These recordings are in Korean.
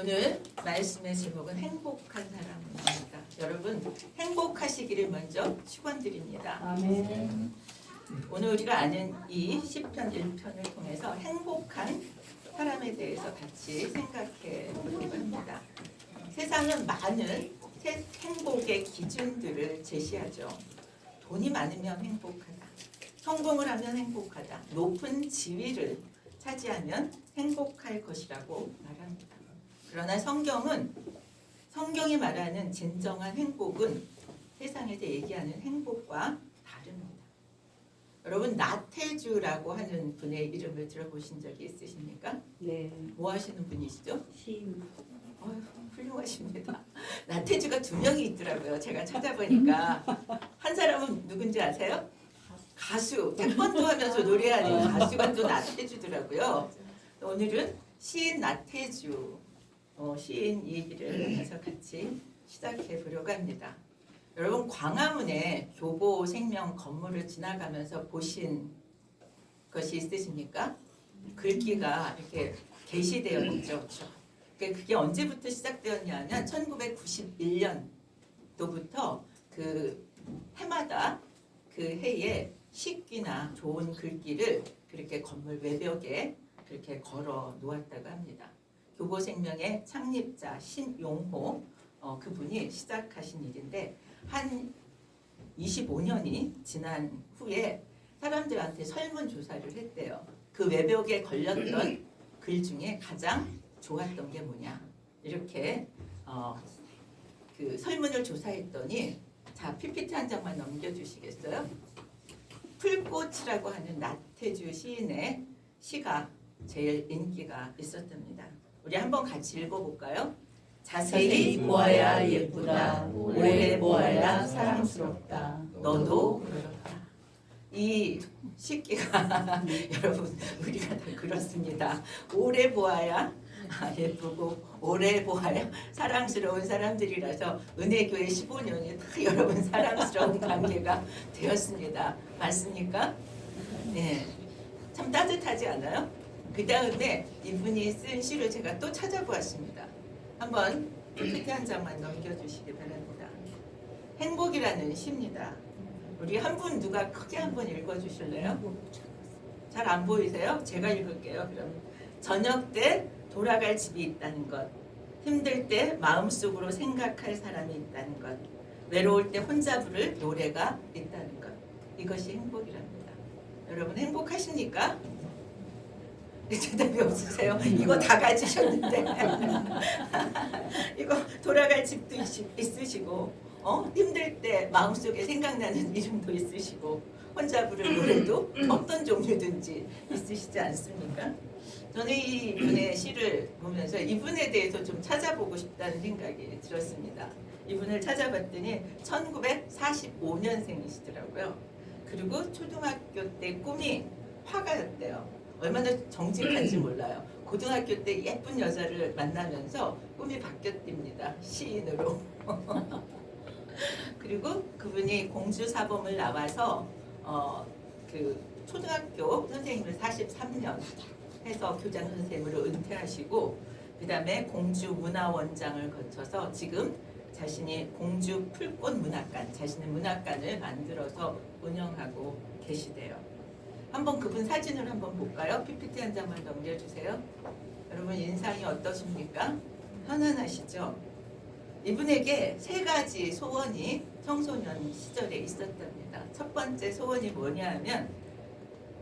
오늘 말씀의 제목은 행복한 사람입니다. 여러분 행복하시기를 먼저 축원드립니다. 아멘. 오늘 우리가 아는 이 시편 1편을 통해서 행복한 사람에 대해서 같이 생각해 보려고 합니다. 세상은 많은 행복의 기준들을 제시하죠. 돈이 많으면 행복하다. 성공을 하면 행복하다. 높은 지위를 차지하면 행복할 것이라고 말합니다. 그러나 성경이 말하는 진정한 행복은 세상에서 얘기하는 행복과 다릅니다. 여러분 나태주라고 하는 분의 이름을 들어보신 적이 있으십니까? 네. 뭐 하시는 분이시죠? 시인. 훌륭하십니다. 나태주가 2명이 있더라고요. 제가 찾아보니까 한 사람은 누군지 아세요? 가수. 태권도 하면서 노래하는 가수가 또 나태주더라고요. 오늘은 시인 나태주 시인 얘기를 해서 같이 시작해 보려고 합니다. 여러분 광화문에 교보생명 건물을 지나가면서 보신 것이 있으십니까? 글귀가 이렇게 게시되어 있죠. 그게 언제부터 시작되었냐면 1991년도부터 그 해마다 그 해에 시귀나 좋은 글귀를 그렇게 건물 외벽에 그렇게 걸어 놓았다고 합니다. 교보생명의 창립자 신용호 그분이 시작하신 일인데 한 25년이 지난 후에 사람들한테 설문조사를 했대요. 그 외벽에 걸렸던 글 중에 가장 좋았던 게 뭐냐 이렇게 그 설문을 조사했더니 자 PPT 한 장만 넘겨주시겠어요? 풀꽃이라고 하는 나태주 시인의 시가 제일 인기가 있었답니다. 우리 한번 같이 읽어볼까요? 자세히 보아야 예쁘다. 오래 보아야 사랑스럽다. 너도 그렇다. 이 시기가 여러분 우리가 다 그렇습니다. 오래 보아야 예쁘고 오래 보아야 사랑스러운 사람들이라서 은혜교회 15년이 다 여러분 사랑스러운 관계가 되었습니다. 맞습니까? 네, 참 따뜻하지 않아요? 그 다음에 이분이 쓴 시를 제가 또 찾아보았습니다. 한번 PPT 한 장만 넘겨주시기 바랍니다. 행복이라는 시입니다. 우리 한 분 누가 크게 한번 읽어주실래요? 잘 안 보이세요? 제가 읽을게요. 그럼 저녁 때 돌아갈 집이 있다는 것, 힘들 때 마음속으로 생각할 사람이 있다는 것, 외로울 때 혼자 부를 노래가 있다는 것, 이것이 행복이랍니다. 여러분 행복하십니까? 대답이 없으세요? 이거 다 가지셨는데 이거 돌아갈 집도 있으시고 힘들 때 마음속에 생각나는 이름도 있으시고 혼자 부를 노래도 어떤 종류든지 있으시지 않습니까? 저는 이분의 시를 보면서 이분에 대해서 좀 찾아보고 싶다는 생각이 들었습니다. 이분을 찾아봤더니 1945년생이시더라고요. 그리고 초등학교 때 꿈이 화가였대요. 얼마나 정직한지 몰라요. 고등학교 때 예쁜 여자를 만나면서 꿈이 바뀌었답니다. 시인으로. 그리고 그분이 공주사범을 나와서 그 초등학교 선생님을 43년 해서 교장 선생님으로 은퇴하시고 그 다음에 공주문화원장을 거쳐서 지금 자신이 공주 풀꽃문학관, 자신의 문학관을 만들어서 운영하고 계시대요. 한번 그분 사진을 한번 볼까요? PPT 한 장만 넘겨주세요. 여러분 인상이 어떠십니까? 편안하시죠? 이분에게 3가지 소원이 청소년 시절에 있었답니다. 첫 번째 소원이 뭐냐 하면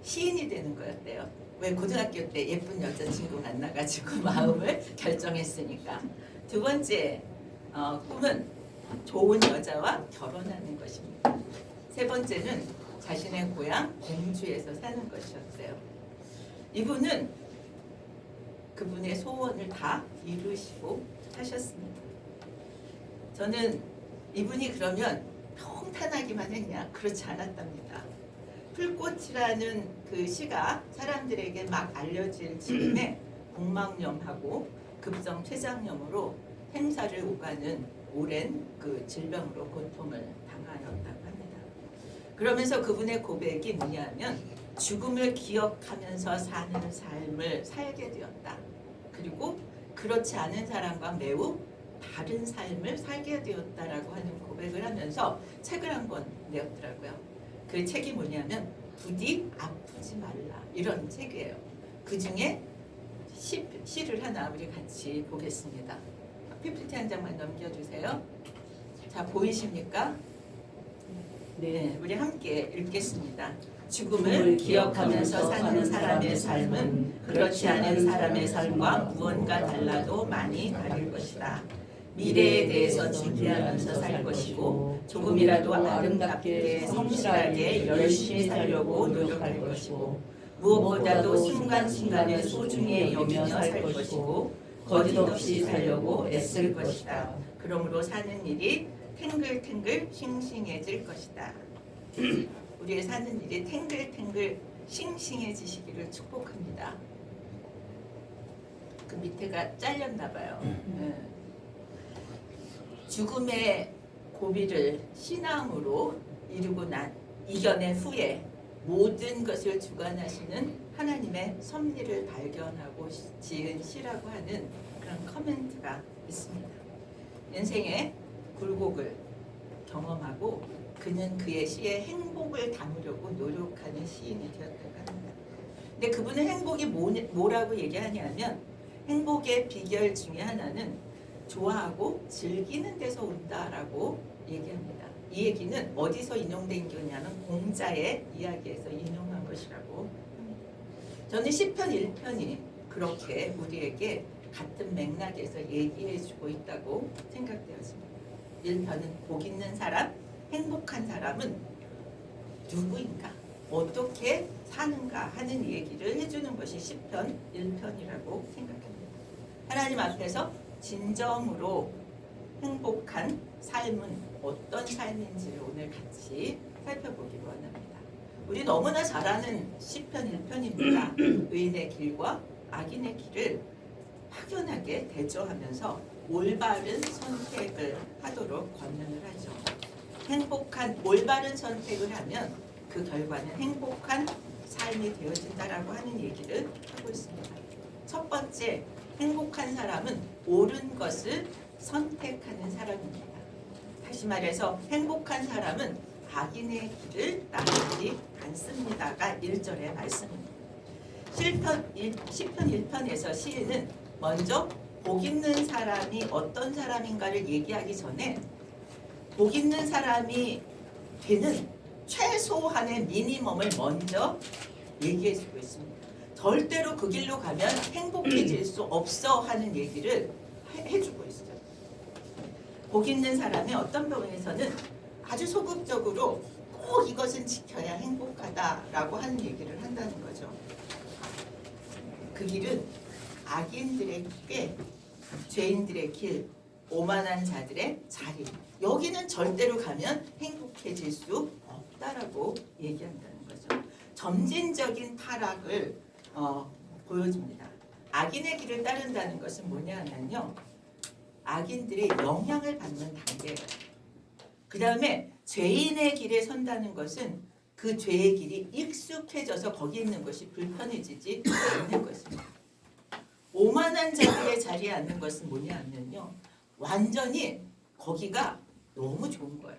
시인이 되는 거였대요. 왜 고등학교 때 예쁜 여자친구 만나가지고 마음을 결정했으니까. 두 번째 꿈은 좋은 여자와 결혼하는 것입니다. 세 번째는 자신의 고향 공주에서 사는 것이었어요. 이분은 그분의 소원을 다 이루시고 하셨습니다. 저는 이분이 그러면 평탄하기만 했냐? 그렇지 않았답니다. 풀꽃이라는 그 시가 사람들에게 막 알려질 즈음에 복막염하고 급성 췌장염으로 생사를 오가는 오랜 그 질병으로 고통을 당하였다고 합니다. 그러면서 그분의 고백이 뭐냐면 죽음을 기억하면서 사는 삶을 살게 되었다. 그리고 그렇지 않은 사람과 매우 다른 삶을 살게 되었다라고 하는 고백을 하면서 책을 한 권 내었더라고요. 그 책이 뭐냐면 부디 아프지 말라 이런 책이에요. 그 중에 시를 하나 우리 같이 보겠습니다. PPT 한 장만 넘겨주세요. 자, 보이십니까? 네, 우리 함께 읽겠습니다. 죽음을 기억하면서 사는 사람의 삶은 그렇지 않은 사람의 삶과 무언가 달라도 많이 다를 것이다. 미래에 대해서 준비하면서 살 것이고 조금이라도 아름답게 성실하게 열심히 살려고 노력할 것이고 무엇보다도 순간순간을 소중히 여기며 살 것이고 거짓 없이 살려고 애쓸 것이다. 그러므로 사는 일이 탱글탱글 싱싱해질 것이다. 우리의 사는 일이 탱글탱글 싱싱해지시기를 축복합니다. 그 밑에가 잘렸나 봐요. 죽음의 고비를 신앙으로 이겨낸 후에 모든 것을 주관하시는 하나님의 섭리를 발견하고 지은 시라고 하는 그런 커멘트가 있습니다. 인생의 굴곡을 경험하고 그는 그의 시에 행복을 담으려고 노력하는 시인이 되었다고 합니다. 근데 그분은 행복이 뭐라고 얘기하냐면 행복의 비결 중에 하나는 좋아하고 즐기는 데서 온다라고 얘기합니다. 이 얘기는 어디서 인용된 거냐면 공자의 이야기에서 인용한 것이라고 합니다. 저는 시편 1편이 그렇게 우리에게 같은 맥락에서 얘기해주고 있다고 생각되었습니다. 1편은 복 있는 사람, 행복한 사람은 누구인가, 어떻게 사는가 하는 얘기를 해주는 것이 시편 1편이라고 생각합니다. 하나님 앞에서 진정으로 행복한 삶은 어떤 삶인지를 오늘 같이 살펴보기로 원합니다. 우리 너무나 잘 아는 시편 1편입니다. 의인의 길과 악인의 길을 확연하게 대조하면서 올바른 선택을 하도록 권면을 하죠. 올바른 선택을 하면 그 결과는 행복한 삶이 되어진다라고 하는 얘기를 하고 있습니다. 첫 번째, 행복한 사람은 옳은 것을 선택하는 사람입니다. 다시 말해서 행복한 사람은 악인의 길을 따르지 않습니다가 1절의 말씀입니다. 시편 1편에서 시인은 먼저 복 있는 사람이 어떤 사람인가를 얘기하기 전에 복 있는 사람이 되는 최소한의 미니멈을 먼저 얘기해주고 있습니다. 절대로 그 길로 가면 행복해질 수 없어 하는 얘기를 해주고 있어요. 복 있는 사람이 어떤 부분에서는 아주 소극적으로 꼭 이것은 지켜야 행복하다라고 하는 얘기를 한다는 거죠. 그 길은 악인들의 길, 죄인들의 길, 오만한 자들의 자리, 여기는 절대로 가면 행복해질 수 없다라고 얘기한다는 거죠. 점진적인 타락을 보여줍니다. 악인의 길을 따른다는 것은 뭐냐면요, 악인들의 영향을 받는 단계예요. 그 다음에 죄인의 길에 선다는 것은 그 죄의 길이 익숙해져서 거기 있는 것이 불편해지지 않는 것입니다. 오만한 자들의 자리에 앉는 것은 뭐냐면요, 완전히 거기가 너무 좋은 거예요.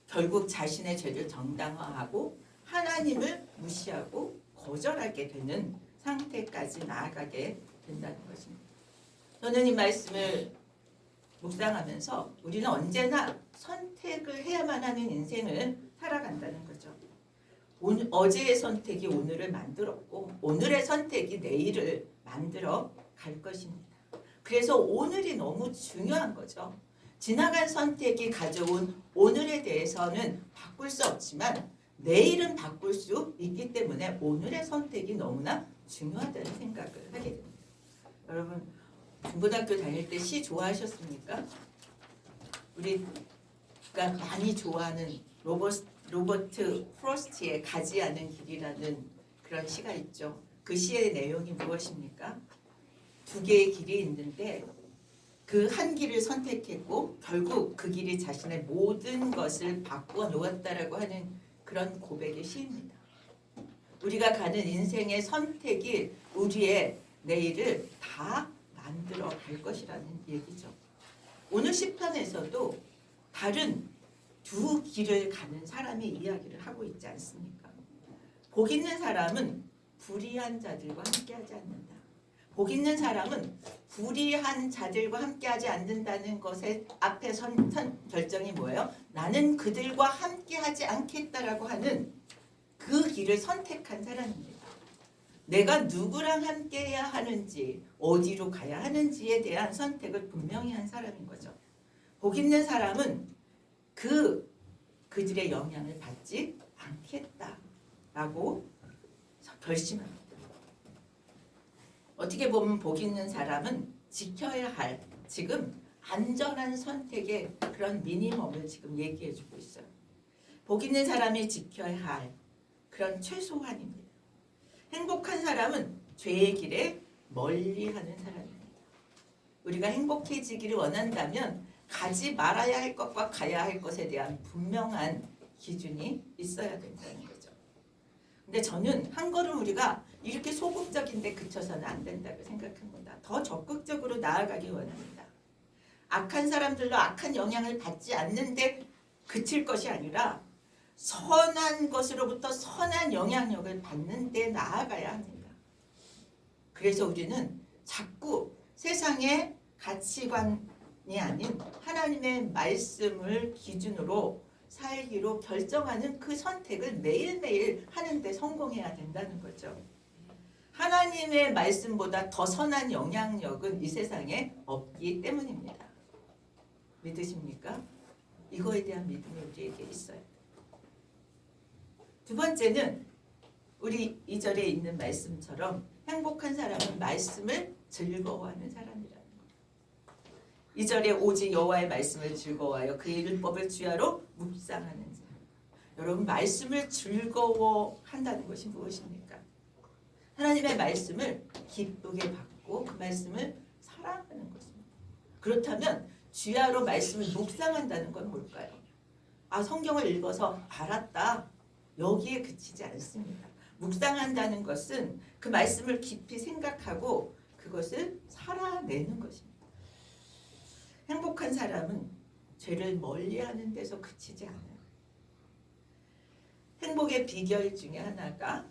결국 자신의 죄를 정당화하고 하나님을 무시하고 거절하게 되는 상태까지 나아가게 된다는 것입니다. 저는 이 말씀을 묵상하면서 우리는 언제나 선택을 해야만 하는 인생을 살아간다는 거죠. 어제의 선택이 오늘을 만들었고 오늘의 선택이 내일을 만들어 갈 것입니다. 그래서 오늘이 너무 중요한 거죠. 지나간 선택이 가져온 오늘에 대해서는 바꿀 수 없지만 내일은 바꿀 수 있기 때문에 오늘의 선택이 너무나 중요하다는 생각을 하게 됩니다. 여러분, 중고등학교 다닐 때 시 좋아하셨습니까? 우리가 많이 좋아하는 로버트 프로스트의 가지 않은 길이라는 그런 시가 있죠. 그 시의 내용이 무엇입니까? 두 개의 길이 있는데 그 한 길을 선택했고 결국 그 길이 자신의 모든 것을 바꾸어 놓았다라고 하는 그런 고백의 시입니다. 우리가 가는 인생의 선택이 우리의 내일을 다 만들어 갈 것이라는 얘기죠. 오늘 시편에서도 다른 두 길을 가는 사람의 이야기를 하고 있지 않습니까? 복 있는 사람은 불의한 자들과 함께하지 않는다. 복 있는 사람은 불의한 자들과 함께하지 않는다는 것의 앞에 선 결정이 뭐예요? 나는 그들과 함께하지 않겠다라고 하는 그 길을 선택한 사람입니다. 내가 누구랑 함께해야 하는지, 어디로 가야 하는지에 대한 선택을 분명히 한 사람인 거죠. 복 있는 사람은 그들의 영향을 받지 않겠다라고 결심합니다. 어떻게 보면 복 있는 사람은 지켜야 할 지금 안전한 선택의 그런 미니멈을 지금 얘기해주고 있어요. 복 있는 사람이 지켜야 할 그런 최소한입니다. 행복한 사람은 죄의 길에 멀리하는 사람입니다. 우리가 행복해지기를 원한다면 가지 말아야 할 것과 가야 할 것에 대한 분명한 기준이 있어야 된다는 거죠. 근데 저는 한 걸음 우리가 이렇게 소극적인데 그쳐서는 안 된다고 생각합니다. 더 적극적으로 나아가기 원합니다. 악한 사람들로 악한 영향을 받지 않는데 그칠 것이 아니라 선한 것으로부터 선한 영향력을 받는 데 나아가야 합니다. 그래서 우리는 자꾸 세상의 가치관이 아닌 하나님의 말씀을 기준으로 살기로 결정하는 그 선택을 매일매일 하는데 성공해야 된다는 거죠. 하나님의 말씀보다 더 선한 영향력은 이 세상에 없기 때문입니다. 믿으십니까? 이거에 대한 믿음이 우리에게 있어요. 두 번째는 우리 2절에 있는 말씀처럼 행복한 사람은 말씀을 즐거워하는 사람이라는 거예요. 2절에 오직 여호와의 말씀을 즐거워하여 그의 율법을 주야로 묵상하는 사람. 여러분, 말씀을 즐거워한다는 것이 무엇입니까? 하나님의 말씀을 기쁘게 받고 그 말씀을 사랑하는 것입니다. 그렇다면 주야로 말씀을 묵상한다는 건 뭘까요? 성경을 읽어서 알았다. 여기에 그치지 않습니다. 묵상한다는 것은 그 말씀을 깊이 생각하고 그것을 살아내는 것입니다. 행복한 사람은 죄를 멀리하는 데서 그치지 않아요. 행복의 비결 중에 하나가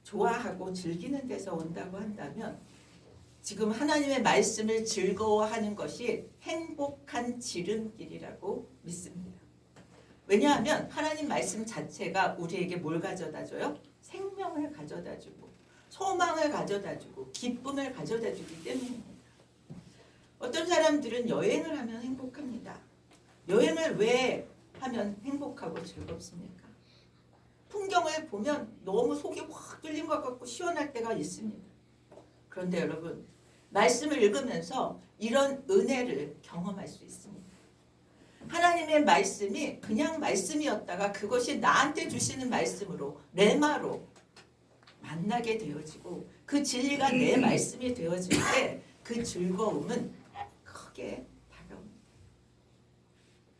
좋아하고 즐기는 데서 온다고 한다면 지금 하나님의 말씀을 즐거워하는 것이 행복한 지름길이라고 믿습니다. 왜냐하면 하나님 말씀 자체가 우리에게 뭘 가져다줘요? 생명을 가져다주고 소망을 가져다주고 기쁨을 가져다주기 때문입니다. 어떤 사람들은 여행을 하면 행복합니다. 여행을 왜 하면 행복하고 즐겁습니까? 풍경을 보면 너무 속이 확 뚫린 것 같고 시원할 때가 있습니다. 그런데 여러분, 말씀을 읽으면서 이런 은혜를 경험할 수 있습니다. 하나님의 말씀이 그냥 말씀이었다가 그것이 나한테 주시는 말씀으로 레마로 만나게 되어지고 그 진리가 내 말씀이 되어질 때 그 즐거움은 크게 다가옵니다.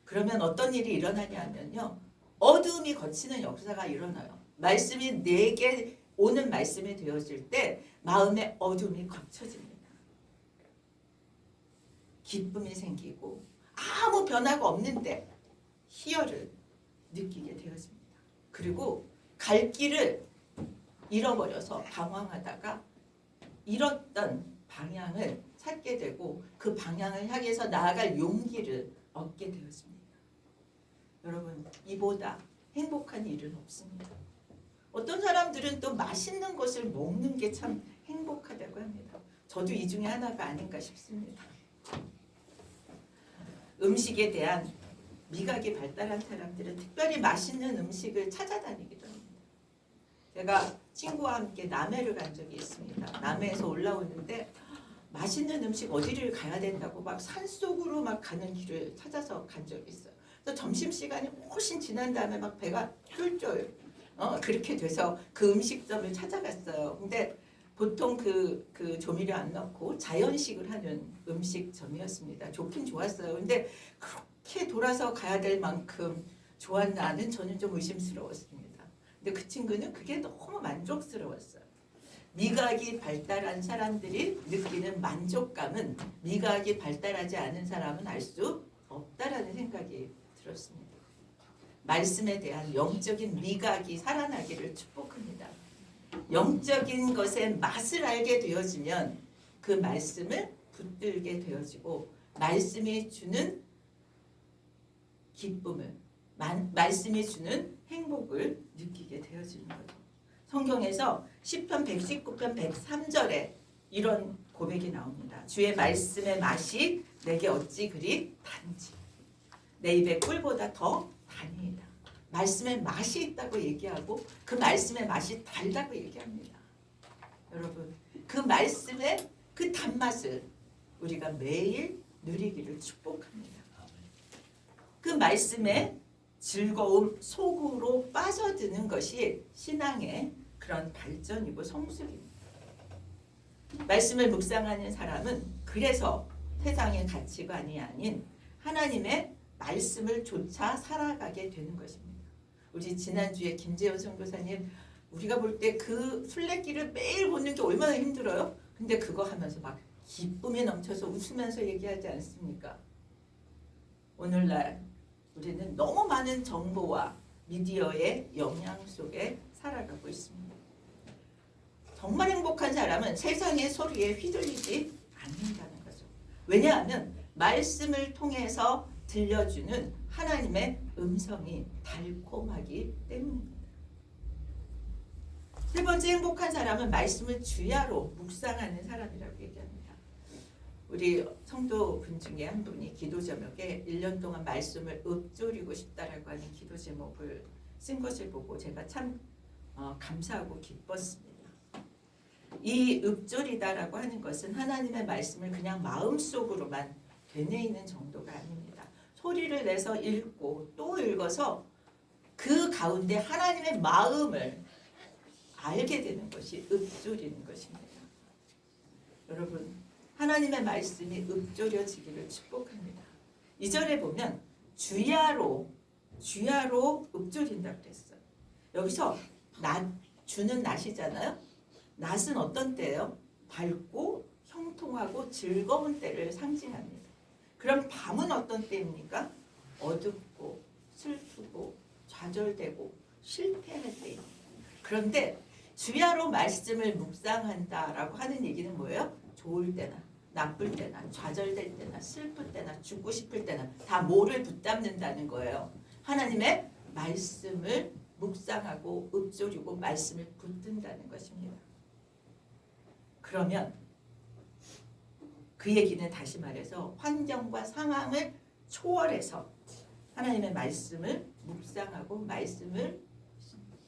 그러면 어떤 일이 일어나냐 하면요, 어두움이 거치는 역사가 일어나요. 말씀이 내게 오는 말씀이 되어질 때 마음의 어둠이 거쳐집니다. 기쁨이 생기고 아무 변화가 없는데 희열을 느끼게 되어집니다. 그리고 갈 길을 잃어버려서 방황하다가 잃었던 방향을 찾게 되고 그 방향을 향해서 나아갈 용기를 얻게 되었습니다. 여러분, 이보다 행복한 일은 없습니다. 어떤 사람들은 또 맛있는 것을 먹는 게 참 행복하다고 합니다. 저도 이 중에 하나가 아닌가 싶습니다. 음식에 대한 미각이 발달한 사람들은 특별히 맛있는 음식을 찾아다니기도 합니다. 제가 친구와 함께 남해를 간 적이 있습니다. 남해에서 올라오는데 맛있는 음식 어디를 가야 된다고 막 산속으로 막 가는 길을 찾아서 간 적이 있어요. 그래서 점심시간이 훨씬 지난 다음에 막 배가 쫄쫄 그렇게 돼서 그 음식점을 찾아갔어요. 근데 보통 그 조미료 안 넣고 자연식을 하는 음식점이었습니다. 좋긴 좋았어요. 근데 그렇게 돌아서 가야 될 만큼 좋았나는 저는 좀 의심스러웠습니다. 근데 그 친구는 그게 너무 만족스러웠어요. 미각이 발달한 사람들이 느끼는 만족감은 미각이 발달하지 않은 사람은 알 수 없다라는 생각이 들었습니다. 말씀에 대한 영적인 미각이 살아나기를 축복합니다. 영적인 것의 맛을 알게 되어지면 그 말씀을 붙들게 되어지고 말씀이 주는 기쁨을, 말씀이 주는 행복을 느끼게 되어지는 거죠. 성경에서 시편 119편 103절에 이런 고백이 나옵니다. 주의 말씀의 맛이 내게 어찌 그리 단지 내 입의 꿀보다 더 다니이다. 말씀의 맛이 있다고 얘기하고 그 말씀의 맛이 달다고 얘기합니다. 여러분, 그 말씀의 그 단맛을 우리가 매일 누리기를 축복합니다. 그 말씀의 즐거움 속으로 빠져드는 것이 신앙의 그런 발전이고 성숙입니다. 말씀을 묵상하는 사람은 그래서 세상의 가치관이 아닌 하나님의 말씀을 쫓아 살아가게 되는 것입니다. 우리 지난주에 김재현 선교사님 우리가 볼 때 그 순례길을 매일 보는 게 얼마나 힘들어요? 근데 그거 하면서 막 기쁨이 넘쳐서 웃으면서 얘기하지 않습니까? 오늘날 우리는 너무 많은 정보와 미디어의 영향 속에 살아가고 있습니다. 정말 행복한 사람은 세상의 소리에 휘둘리지 않는다는 거죠. 왜냐하면 말씀을 통해서 들려주는 하나님의 음성이 달콤하기 때문입니다. 세 번째 행복한 사람은 말씀을 주야로 묵상하는 사람이라고 얘기합니다. 우리 성도분 중에 한 분이 기도 제목에 1년 동안 말씀을 읊조리고 싶다라고 하는 기도 제목을 쓴 것을 보고 제가 참 감사하고 기뻤습니다. 이 읊조리다라고 하는 것은 하나님의 말씀을 그냥 마음속으로만 되뇌이는 정도가 아닙니다. 소리를 내서 읽고 또 읽어서 그 가운데 하나님의 마음을 알게 되는 것이 읊조리는 것입니다. 여러분, 하나님의 말씀이 읊조려지기를 축복합니다. 2절에 보면 주야로 읊조린다고 그랬어요. 여기서 주는 낮이잖아요. 낮은 어떤 때예요? 밝고 형통하고 즐거운 때를 상징합니다. 그럼 밤은 어떤 때입니까? 어둡고 슬프고 좌절되고 실패할 때입니다. 그런데 주야로 말씀을 묵상한다라고 하는 얘기는 뭐예요? 좋을 때나 나쁠 때나 좌절될 때나 슬플 때나 죽고 싶을 때나 다 뭐를 붙잡는다는 거예요. 하나님의 말씀을 묵상하고 읊조리고 말씀을 붙든다는 것입니다. 그러면 그 얘기는 다시 말해서 환경과 상황을 초월해서 하나님의 말씀을 묵상하고 말씀을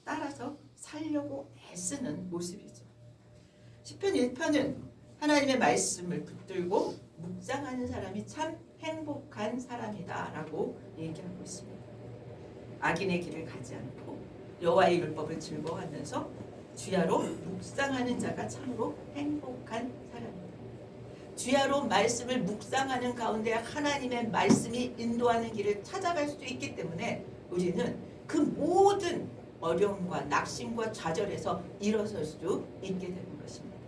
따라서 살려고 애쓰는 모습이죠. 시편 1편은 하나님의 말씀을 붙들고 묵상하는 사람이 참 행복한 사람이다라고 얘기하고 있습니다. 악인의 길을 가지 않고 여호와의 율법을 즐거워하면서 주야로 묵상하는 자가 참으로 행복한 사람입니다. 주야로 말씀을 묵상하는 가운데 하나님의 말씀이 인도하는 길을 찾아갈 수 있기 때문에 우리는 그 모든 어려움과 낙심과 좌절에서 일어설 수 있게 되는 것입니다.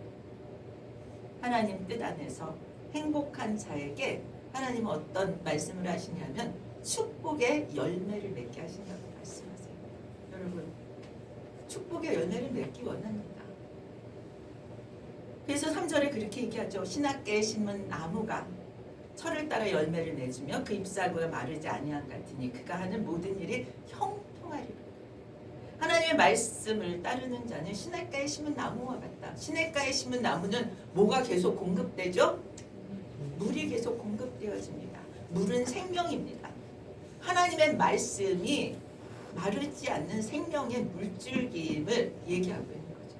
하나님 뜻 안에서 행복한 자에게 하나님은 어떤 말씀을 하시냐면 축복의 열매를 맺게 하신다고 말씀하세요. 여러분, 축복의 열매를 맺기 원합니다. 그래서 3절에 그렇게 얘기하죠. 신학계에 심은 나무가 철을 따라 열매를 맺으며 그 잎사귀가 마르지 아니한 같으니 그가 하는 모든 일이 형통하리라. 하나님의 말씀을 따르는 자는 시냇가에 심은 나무와 같다. 시냇가에 심은 나무는 뭐가 계속 공급되죠? 물이 계속 공급되어집니다. 물은 생명입니다. 하나님의 말씀이 마르지 않는 생명의 물줄기임을 얘기하고 있는 거죠.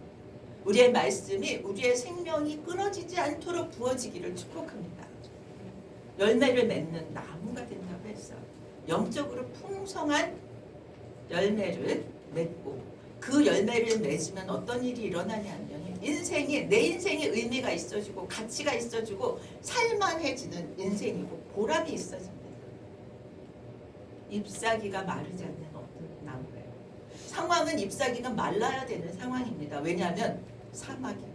우리의 말씀이 우리의 생명이 끊어지지 않도록 부어지기를 축복합니다. 열매를 맺는 나무가 된다고 했어요. 영적으로 풍성한 열매를 맺고 그 열매를 맺으면 어떤 일이 일어나냐면 내 인생의 의미가 있어지고 가치가 있어지고 살만해지는 인생이고 보람이 있어집니다. 잎사귀가 마르지 않는 어떤 나무예요. 상황은 잎사귀가 말라야 되는 상황입니다. 왜냐하면 사막이고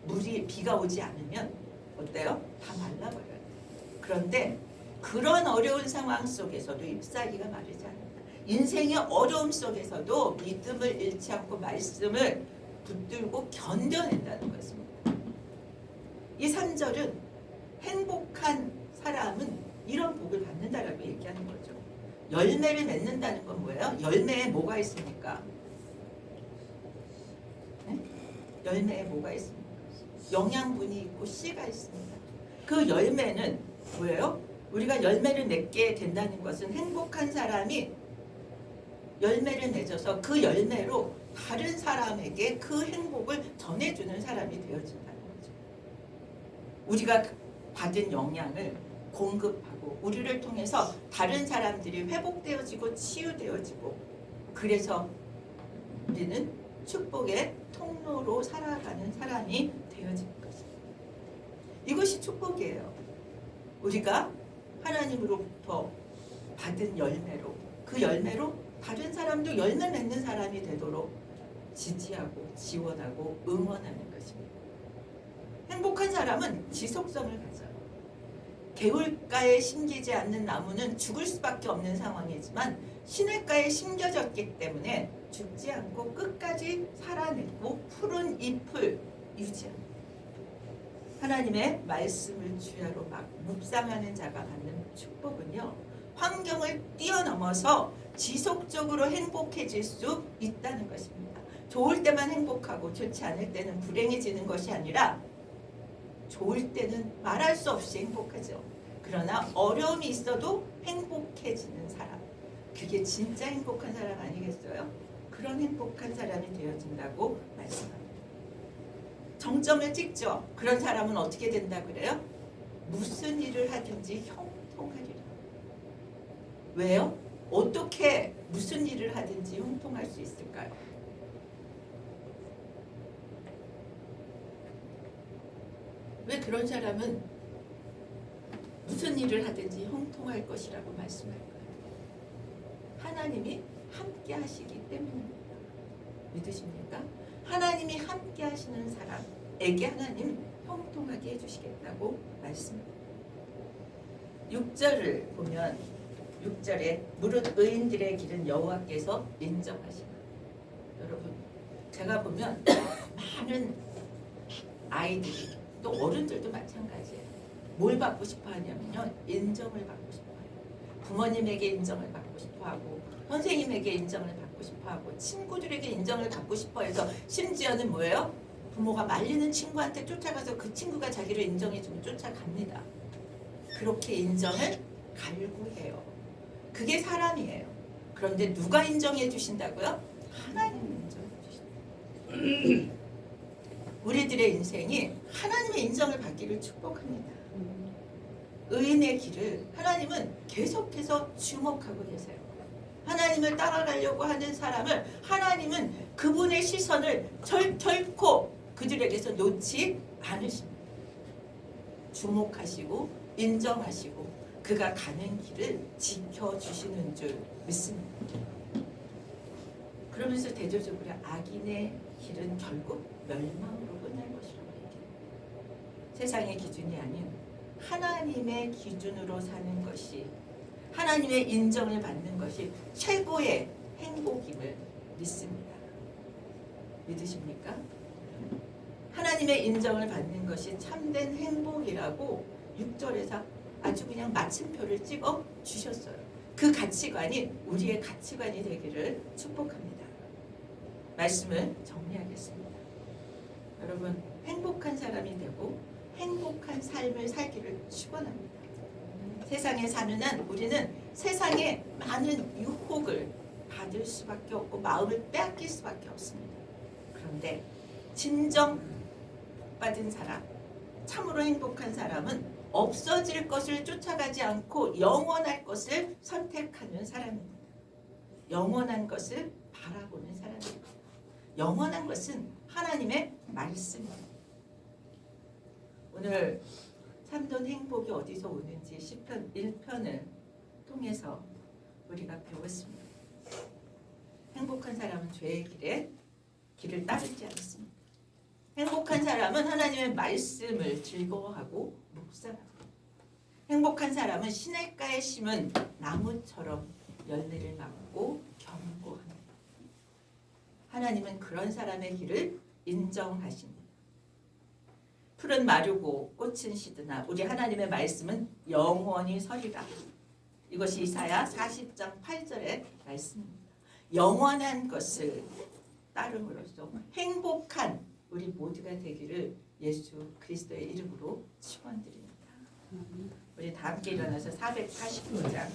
물이 비가 오지 않으면 어때요? 다 말라버려요. 그런데 그런 어려운 상황 속에서도 잎사귀가 마르지 않는다. 인생의 어려움 속에서도 믿음을 잃지 않고 말씀을 붙들고 견뎌낸다는 것입니다. 이 3절은 행복한 사람은 이런 복을 받는다라고 얘기하는 거죠. 열매를 맺는다는 건 뭐예요? 열매에 뭐가 있습니까? 네? 열매에 뭐가 있습니까? 영양분이 있고 씨가 있습니다. 그 열매는 뭐예요? 우리가 열매를 맺게 된다는 것은 행복한 사람이 열매를 맺어서 그 열매로 다른 사람에게 그 행복을 전해주는 사람이 되어진다는 거죠. 우리가 받은 영양을 공급하고 우리를 통해서 다른 사람들이 회복되어지고 치유되어지고 그래서 우리는 축복의 통로로 살아가는 사람이 되어지는 것입니다. 이것이 축복이에요. 우리가 하나님으로부터 받은 열매로 그 열매로 다른 사람도 열매 맺는 사람이 되도록 지지하고 지원하고 응원하는 것입니다. 행복한 사람은 지속성을 가져요. 개울가에 심기지 않는 나무는 죽을 수밖에 없는 상황이지만 시냇가에 심겨졌기 때문에 죽지 않고 끝까지 살아내고 푸른 잎을 유지합니다. 하나님의 말씀을 주야로 막 묵상하는 자가 받는 축복은요, 환경을 뛰어넘어서 지속적으로 행복해질 수 있다는 것입니다. 좋을 때만 행복하고 좋지 않을 때는 불행해지는 것이 아니라 좋을 때는 말할 수 없이 행복하죠. 그러나 어려움이 있어도 행복해지는 사람, 그게 진짜 행복한 사람 아니겠어요? 그런 행복한 사람이 되어진다고 말씀합니다. 정점을 찍죠. 그런 사람은 어떻게 된다 그래요? 무슨 일을 하든지 형통하리라. 왜요? 어떻게 무슨 일을 하든지 형통할 수 있을까요? 왜 그런 사람은 무슨 일을 하든지 형통할 것이라고 말씀할까요? 하나님이 함께 하시기 때문입니다. 믿으십니까? 하나님이 함께 하시는 사람에게 하나님 형통하게 해주시겠다고 말씀합니다. 6절을 보면 6절에 무릇 의인들의 길은 여호와께서 인정하시나. 여러분, 제가 보면 많은 아이들이 또 어른들도 마찬가지예요. 뭘 받고 싶어 하냐면요, 인정을 받고 싶어 해요. 부모님에게 인정을 받고 싶어 하고 선생님에게 인정을 받고 싶어 하고 친구들에게 인정을 받고 싶어 해서 심지어는 뭐예요? 부모가 말리는 친구한테 쫓아가서 그 친구가 자기를 인정해주면 쫓아갑니다. 그렇게 인정을 갈구해요. 그게 사람이에요. 그런데 누가 인정해 주신다고요? 하나님이 인정해 주신다. 우리들의 인생이 하나님의 인정을 받기를 축복합니다. 의인의 길을 하나님은 계속해서 주목하고 계세요. 하나님을 따라가려고 하는 사람을 하나님은 그분의 시선을 결코 그들에게서 놓지 않으십니다. 주목하시고 인정하시고 그가 가는 길을 지켜주시는 줄 믿습니다. 그러면서 대조적으로 악인의 길은 결국 멸망으로 끝날 것이라고 얘기해요. 세상의 기준이 아닌 하나님의 기준으로 사는 것이, 하나님의 인정을 받는 것이 최고의 행복임을 믿습니다. 믿으십니까? 하나님의 인정을 받는 것이 참된 행복이라고 6절에서 아주 그냥 마침표를 찍어 주셨어요. 그 가치관이 우리의 가치관이 되기를 축복합니다. 말씀을 정리하겠습니다. 여러분, 행복한 사람이 되고 행복한 삶을 살기를 축원합니다. 세상에 사는 한 우리는 세상에 많은 유혹을 받을 수밖에 없고 마음을 빼앗길 수밖에 없습니다. 그런데 진정 받은 사람, 참으로 행복한 사람은 없어질 것을 쫓아가지 않고 영원할 것을 선택하는 사람입니다. 영원한 것을 바라보는 사람입니다. 영원한 것은 하나님의 말씀입니다. 오늘 참된 행복이 어디서 오는지 시편 1편을 통해서 우리가 배웠습니다. 행복한 사람은 죄의 길을 따르지 않습니다. 행복한 사람은 하나님의 말씀을 즐거워하고 묵상합니다. 행복한 사람은 시냇가에 심은 나무처럼 열매를 맺고 견고합니다. 하나님은 그런 사람의 길을 인정하십니다. 풀은 마르고 꽃은 시드나 우리 하나님의 말씀은 영원히 서리라. 이것이 이사야 40장 8절의 말씀입니다. 영원한 것을 따름으로써 행복한 우리 모두가 되기를 예수 그리스도의 이름으로 축원드립니다. 우리 다 함께 일어나서 489장